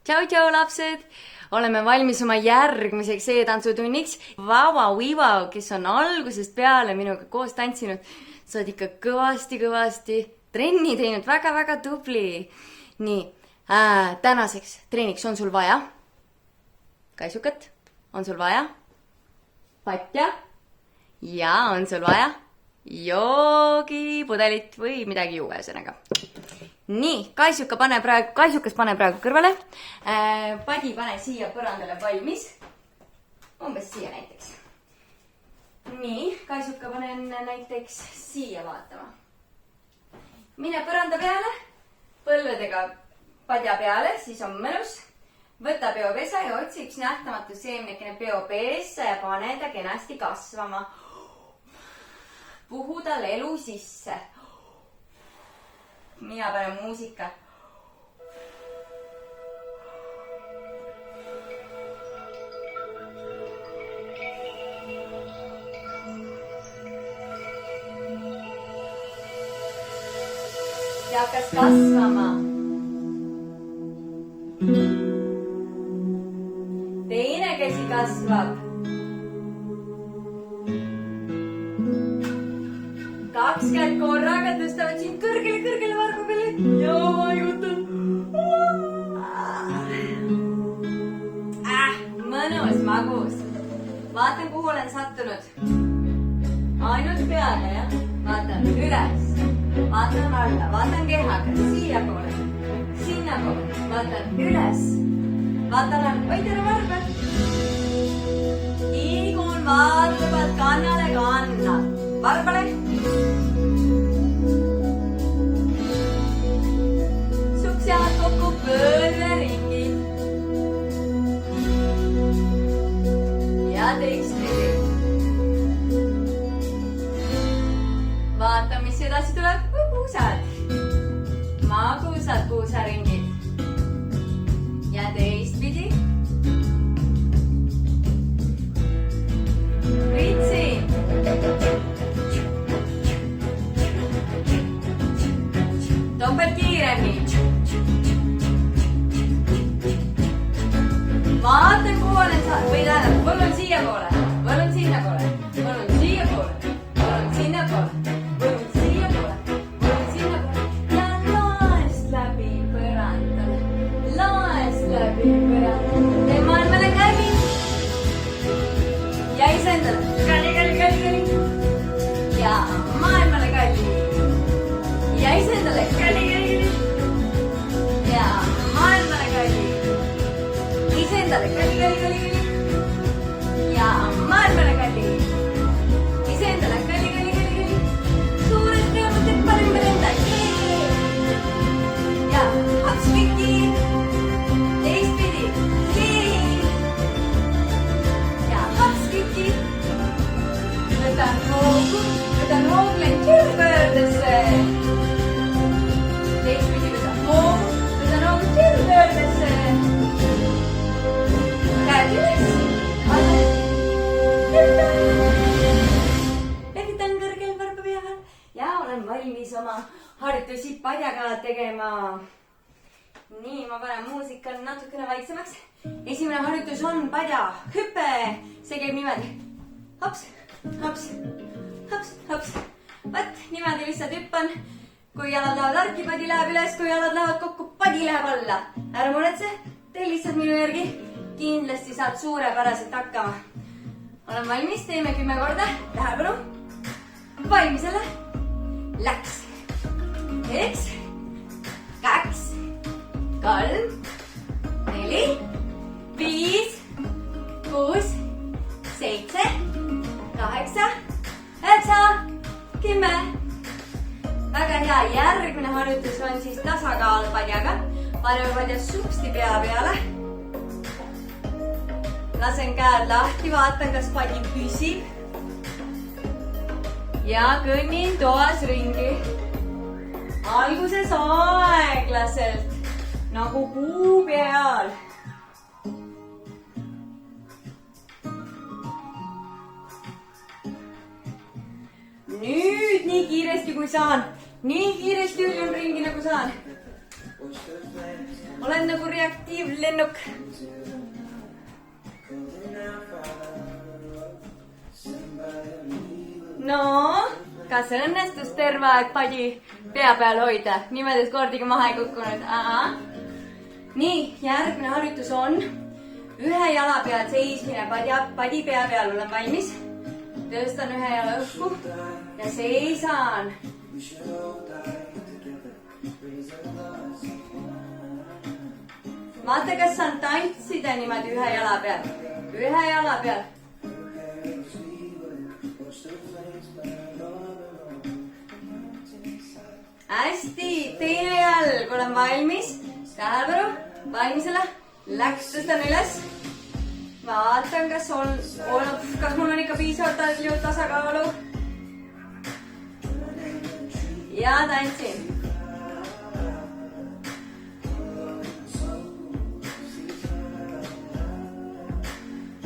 Tšau, lapsed! Oleme valmis oma järgmiseks e-tantsutunniks. Vava, kes on algusest peale minuga koos tantsinud. Sa oled ikka kõvasti trenni teinud, väga tubli. Nii, tänaseks treeniks on sul vaja kaisukat, on sul vaja patja ja on sul vaja joogipudelit või midagi juua ühesõnaga. Nii, kaisukas pane praegu kõrvale. Padi pane siia põrandale valmis. Umbes siia näiteks. Nii, kaisuka panen näiteks siia vaatama. Mine põranda peale, põlvedega padja peale, siis on mõnus. Võta peopesa ja otsi üks nähtamatu seemnekene peopessa ja pane ta kenasti kasvama. Puhu tal elu sisse. Mina panen muusika. Ja hakkas kasvama. Teine käsi kasvab. 2 käed korraga tõstavad sind kõrgele vargu peale ja vajutan. Mõnus, magus. Vaatan, kuhu olen sattunud. Ainult peale, jah? Vaatan üles, vaatan alla, vaatan kehaga, siia poole, sinna poole, vaatan üles, vaatan alla, oi tere varbad. Liigun vaatavalt kannale kanna, varbale. Suksjad kokku pöörle ringi. Ja teistpidi. Vaata, mis edasi tuleb, puusad. Magusad puusaringid. Ja teistpidi. Ritsi. Topelt kiiremini. Vaatan, kuhu olen saanud. Või tähendab, võlun siia poole, võlun sinna poole, võlun siia poole, võlun sinna poole, võlun siia poole, võlun sinna poole. Ja laest läbi põrandale, laest läbi põrandale. Tee maailmale käbi. Ja iseendale. Kalli. Ja maailmale kalli. Ja iseendale. Kalli. Ja maailmale kalli. Iseendale kalli. Ja maailmale kalli. Iseendale kalli. Suured rõõmud, et parim enda. Ja haks piki. Teistpidi. Ja haks piki. Võtan hooglen kirpöördesse. Teistpidi võtan hoogu kirpöördesse. Käed üles. Levitan kõrgel varba peal ja olen valmis oma harjutusi padjaga tegema. Nii, ma panen muusika natukene vaiksemaks. Esimene harjutus on padja hüpe. See käib niimoodi. Hops. Võt, niimoodi lihtsalt hüppan. Kui jalad lähevad arki, padi läheb üles. Kui jalad lähevad kokku, padi läheb alla. Ära muretse, tee lihtsalt minu järgi. Kindlasti saad suurepäraselt hakkama. Olen valmis, teeme 10 korda. Tähelepanu. Valmisele. Läks. 1, 2, 3, 4, 5, 6, 7, 8, 9, 10. Väga hea, järgmine harjutus on siis tasakaal padjaga. Paneme padja supsti pea peale. Lasen käed lahti, vaatan, kas padi püsib. Ja kõnnin toas ringi. Alguses aeglaselt, nagu puu peal. Nüüd nii kiiresti kui saan. Nii kiiresti üldun ringi nagu saan. olen nagu reaktiivlennuk. No, kas õnnestus terve aeg padi pea peal hoida? Niimoodi, et kordagi maha ei kukkunud. Nii, järgmine harjutus on ühe jala peal seismine padi pea peal. Olen valmis. Tõstan ühe jala õhku ja seisan. Vaata, kas saan tantsida niimoodi ühe jala peal. Ühe jala peal. Hästi, teine jalg, olen valmis. Tähelepanu, valmisele. Läks, tõstan üles. Vaatan, kas mul on ikka piisavalt tasakaalu. Ja tantsin.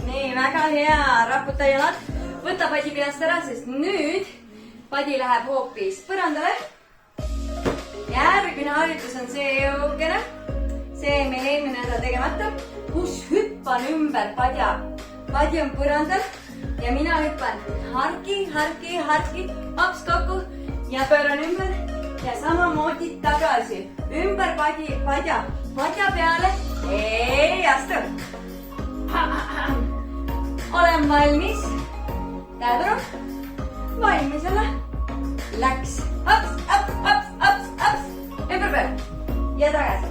Nii, väga hea. Raputa jalad. Võta padi peast ära, sest nüüd padi läheb hoopis põrandale. Järgmine harjutus on see jookene. See meil eelmine nädal tegemata, kus hüppan ümber padja. Padi on põrandal ja mina hüppan harki, hops kokku ja pööran ümber ja samamoodi tagasi. Ümber padja peale. Ei astu. Olen valmis. Tähelepanu. Valmisele. Läks. Ümber peal. Ja tagasi.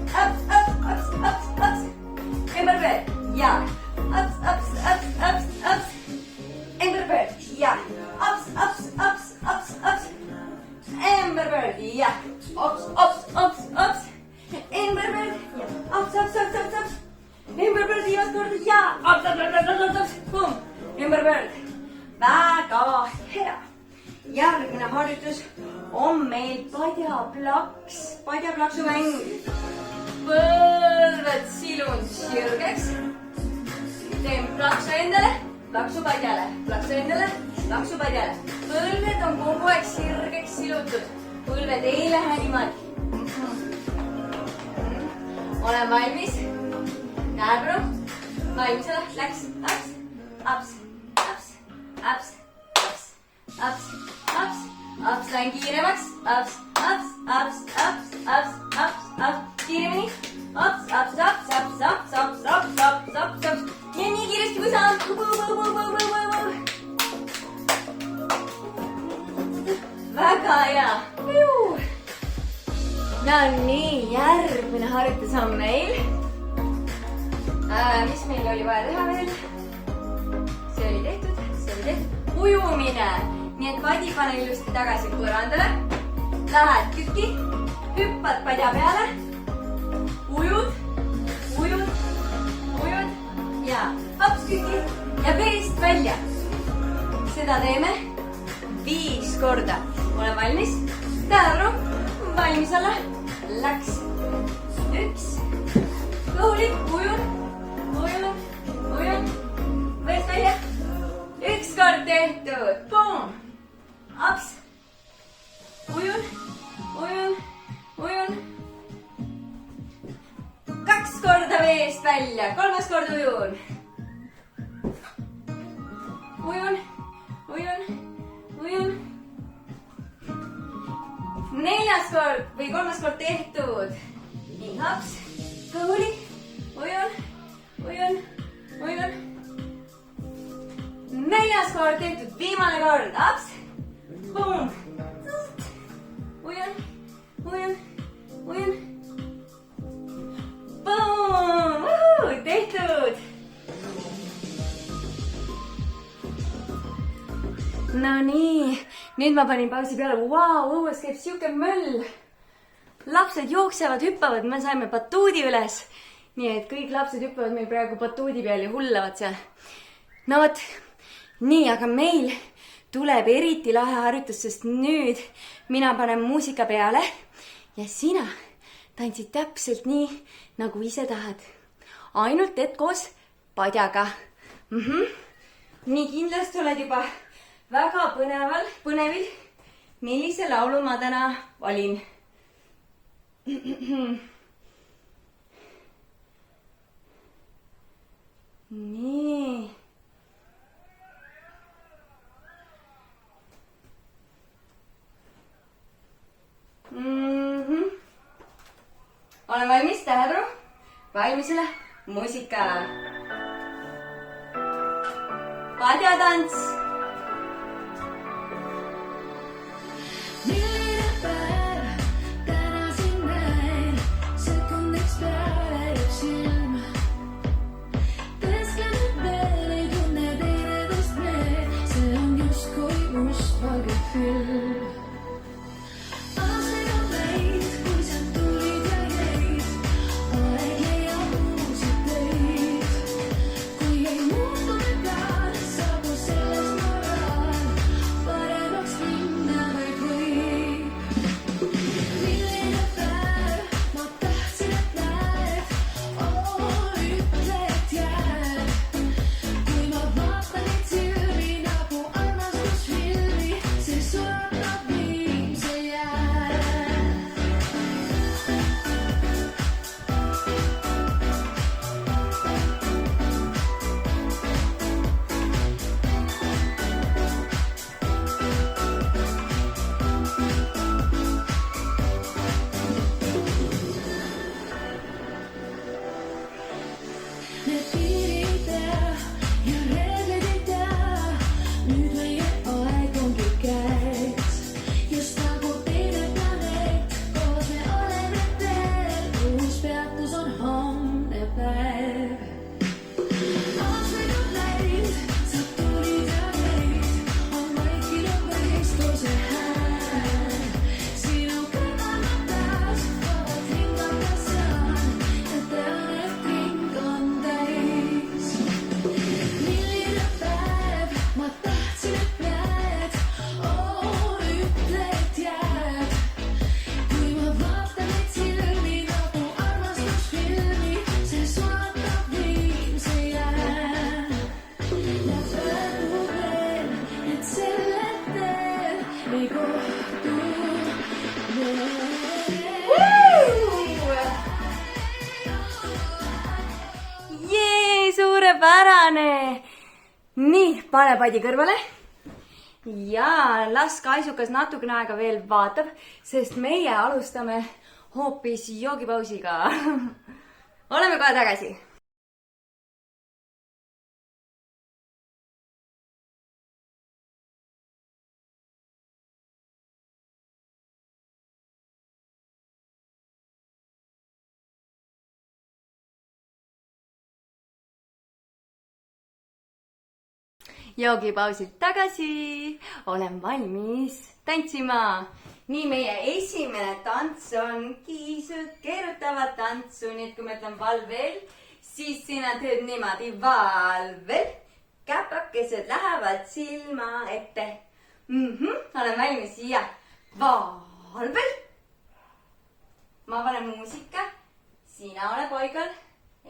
Ümber peal. Ja. Ümber peal. Ja. Ümber peal. Ja. Ümber peal. Ja. Ümber peal viimast korda. Ja. Ümber peal. Väga hea. Järgmine harjutus on meil padjaplaksu mäng. Põlved silun sirgeks. Teen plaksu endale, plaksu padjale, plaksu endale, plaksu padjale. Põlved on kogu aeg sirgeks silutud. Põlved ei lähe niimoodi. Olen valmis. Tähelepanu. Valmisele. Läks. Aps, lähen kiiremaks. Aps. Kiiremini. Aps. Ja nii kiiresti kui saan. Väga hea. No nii, järgmine harjutus on meil. Mis meil oli vaja teha veel? See oli tehtud. Ujumine. Nii et padi pane ilusti tagasi põrandale. Lähed küki. Hüppad padja peale. Ujud. Ja hops küki. Ja veest välja. Seda teeme 5 korda. Olen valmis. Tähelepanu. Valmis olla. Läks. 1. Kõhulik. Ujud. Veest välja. 1 kord tehtud. Boom. Aps. Ujun. 2 korda veest välja. 3. kord ujun. 4. kord või 3. kord tehtud. Nii, hops. Kõhulik. Ujun. 4. kord tehtud. Viimane kord. Aps. Boom. Ujun. Boom. Tehtud. No nii. Nüüd ma panin pausi peale. Vau, õues käib siuke möll. Lapsed jooksevad, hüppavad. Me saime batuudi üles. Nii et kõik lapsed hüppavad meil praegu batuudi peal ja hullavad seal. No võt. Nii, aga meil tuleb eriti lahe harjutus, sest nüüd mina panen muusika peale ja sina tantsid täpselt nii, nagu ise tahad. Ainult teed koos padjaga. Nii kindlasti oled juba väga põnevil, millise laulu ma täna valin. valmisele muusika. Padjatants. Milline päev täna siin näin, sekundiks peale jääb silma. Tõeskänud veel ei tunne teineteist me, see on justkui mustvalge film. Suurepärane! Nii, pane padi kõrvale ja las kaisukas natukene aega veel vaatab, sest meie alustame hoopis joogipausiga. Oleme kohe tagasi. Joogipausilt tagasi, olen valmis tantsima. Nii, meie esimene tants on kiisud keerutavad tantsu, nii et kui ma ütlen valvel, siis sina teed niimoodi valvel. Käpakesed lähevad silma ette. Olen valmis ja valvel. Ma panen muusika, sina ole paigal,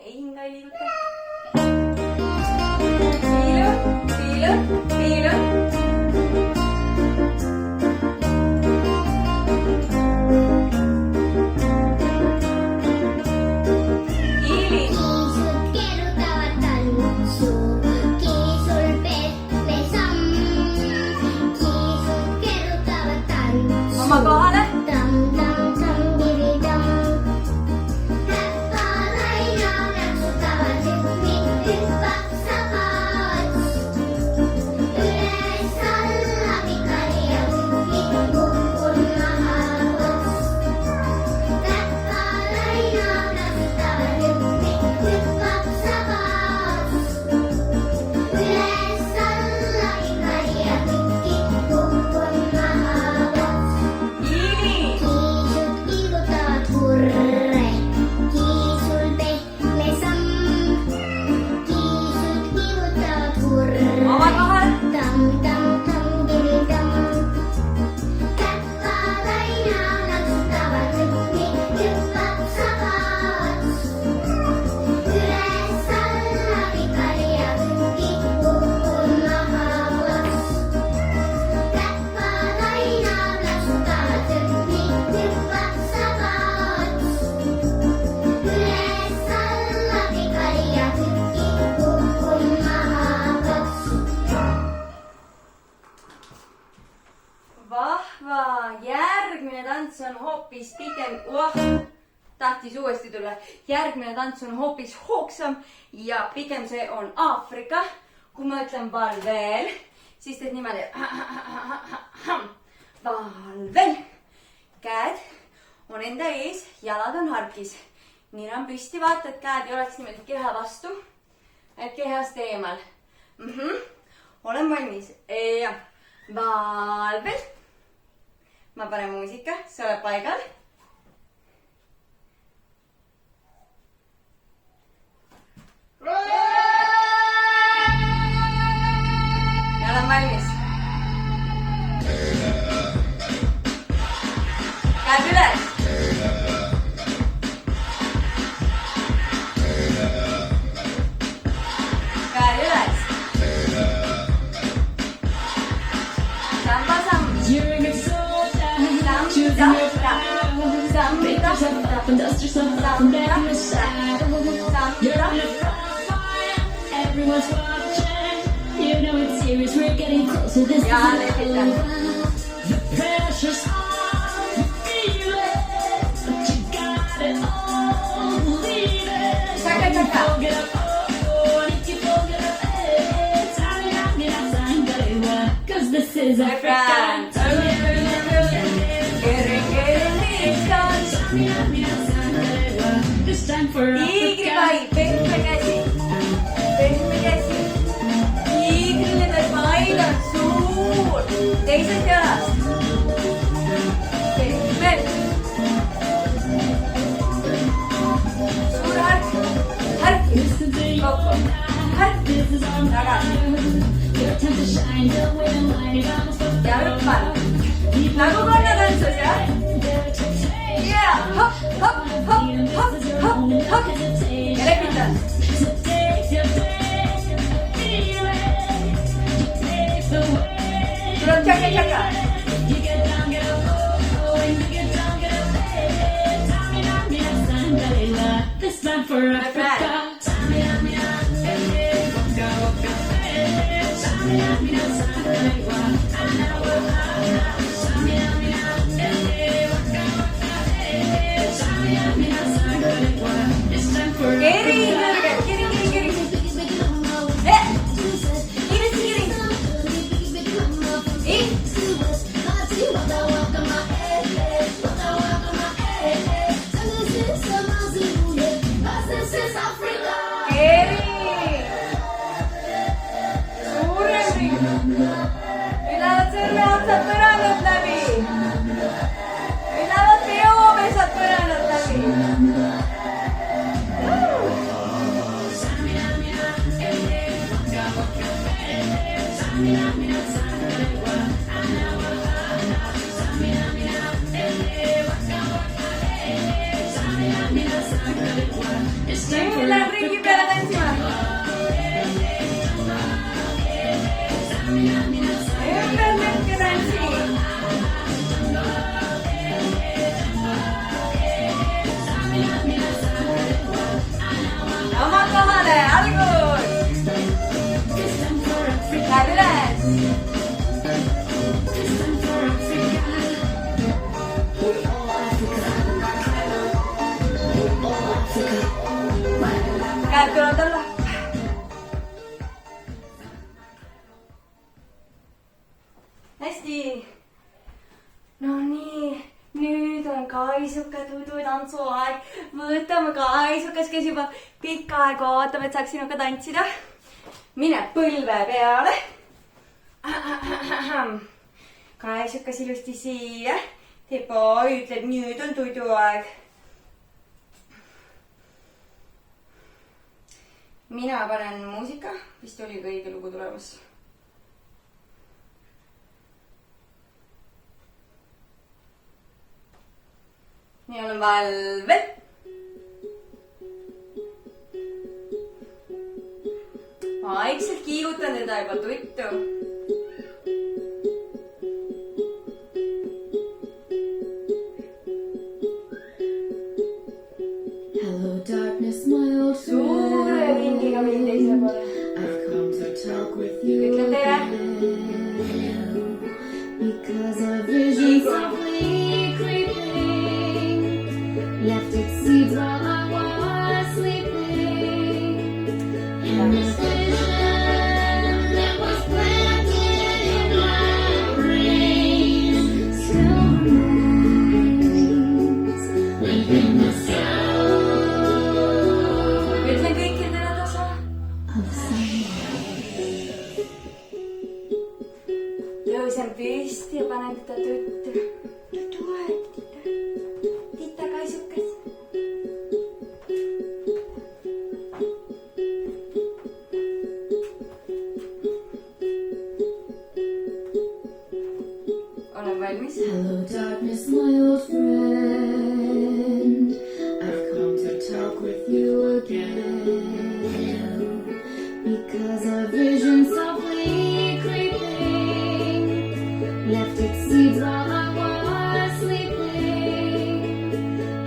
ei hinga ei liiguta. Piilu. Kiisud keerutavad tantsu, kiisul pesam. Kiisud keerutavad tantsu. Oma kohale. Hüppad, hüppad, sabad. Üle mulle. Järgmine tants on hoopis hoogsam ja pigem see on Aafrika. Kui ma ütlen valvel, siis teed niimoodi. Valvel. Käed on enda ees, jalad on harkis. Nina on püsti, vaata, et käed ei oleks niimoodi keha vastu. Et kehast eemal. Olen valmis. Ja valvel. Ma panen muusika, sa oled paigal. Ja olen valmis. Käed üles. Käed üles. Samba samm. Make yourself up and dust yourself off and back in the saddle. You're on the front line, everyone's watching. You know it's serious, we're getting closer. This is over. The pressure's on, you feel it, but you got it all. Believe it. Chaka, chaka. Get up, oh, and if you fold it up, hey, cause this is Africa. This time for Tigri vai, pehme käsi. Pehme käsi. Tigrile pail on suur. Teisest jalast. Pehme. Suur hark. Hark. Kokku. Hark. Tagasi. Ja hüppan. Nagu kannatantsus, jah? Ja, hop, hop, hop, hop, hop, hop. Ja lepitan. Tuleb tšaka, tšaka. This time for Africa. Kiri, kiri, kiri, kiri. Kiri, kiri. Kiri. Suurempi. Ülevad sõrmeotsad põrandad läbi. Ülevad peopesad põrandad läbi. Nüüd läheb ringi peale tantsima. Ümber lükke tantsi. Oma kohale, algus. Läheb üles. Käed kõlavad alla. Hästi. No nii, nüüd on Kaisuka tudu tantsuaeg. Võtame Kaisukas, kes juba pikka aega ootab, et saaks sinuga tantsida. Mine põlve peale. Kaisukas ilusti siia. Tepo ütleb, nüüd on tuduaeg. Mina panen muusika, vist oli ka õige lugu tulemas. Nii olen valvel. Vaikselt kiigutan teda juba tuttu. Hello darkness, my old Suure ringiga mind teise poole. I've come to talk with you Ütle tere. because a vision softly creeping left its seeds while I was varsti ja panen teda tuttu. Tule, Tiita kaisukas. Olen valmis. Hello darkness, my old friend. I've come to talk with you again. Because a vision softly creeping left its seeds while I was sleeping.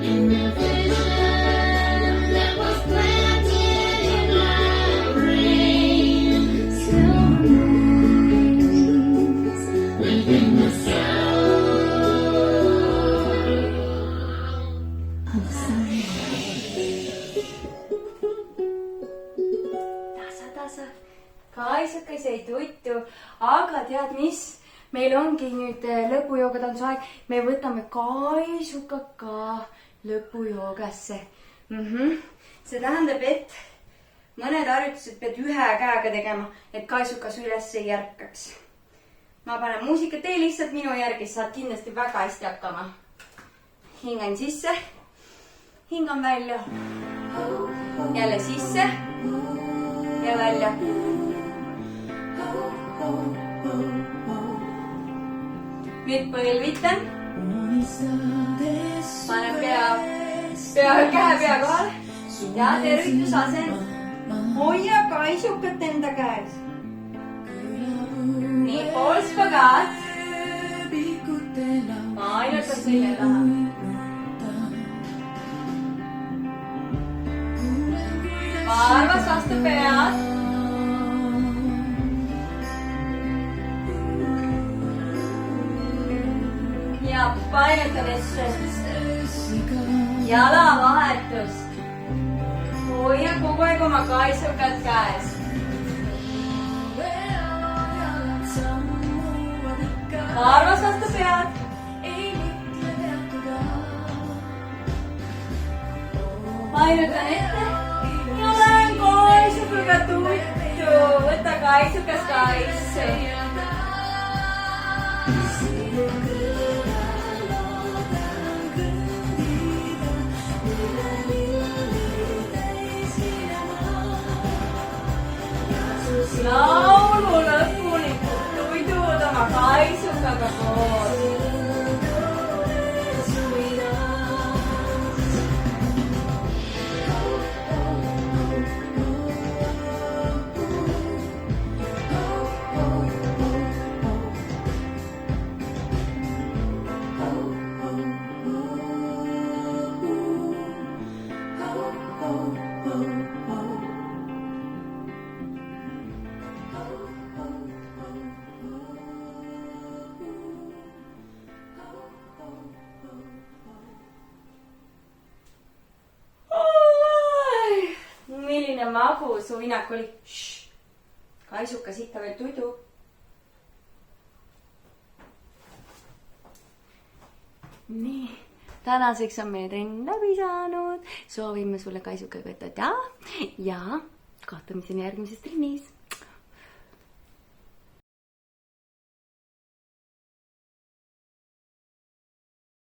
And the vision that was planted in my brain still remains within the Tasa. Kaisukas ei tuttu, aga tead mis? Meil ongi nüüd lõpujoogatantsu aeg. Me võtame kaisuka ka lõpujoogasse. See tähendab, et mõned harjutused pead ühe käega tegema, et kaisukas üles ei järkaks. Ma panen muusika, tee lihtsalt minu järgi, saad kindlasti väga hästi hakkama. Hingan sisse, hingan välja. Jälle sisse ja välja. Nüüd põlvitan. Panen käe pea kohale ja tervitusasen. Hoia kaisukat enda käes. Nii, pool spagaat. Ainult on selja taha. Varvas vastu pead. Ja painata vessest. Jalavahetus. Hoia kogu aeg oma kaisukat käes. Varvas vastu pead. Painutan ette. Ja lähen kaisukaga tuttu. Võta kaisukas kaisu. Laulu lõpuni tuidud oma kaisukaga koos. Milline magus uinak oli. Kaisukas ikka veel tuidu. Nii, tänaseks on meie trenn läbi saanud. Soovime sulle kaisukaga tõda ja kohtumiseni järgmises trennis.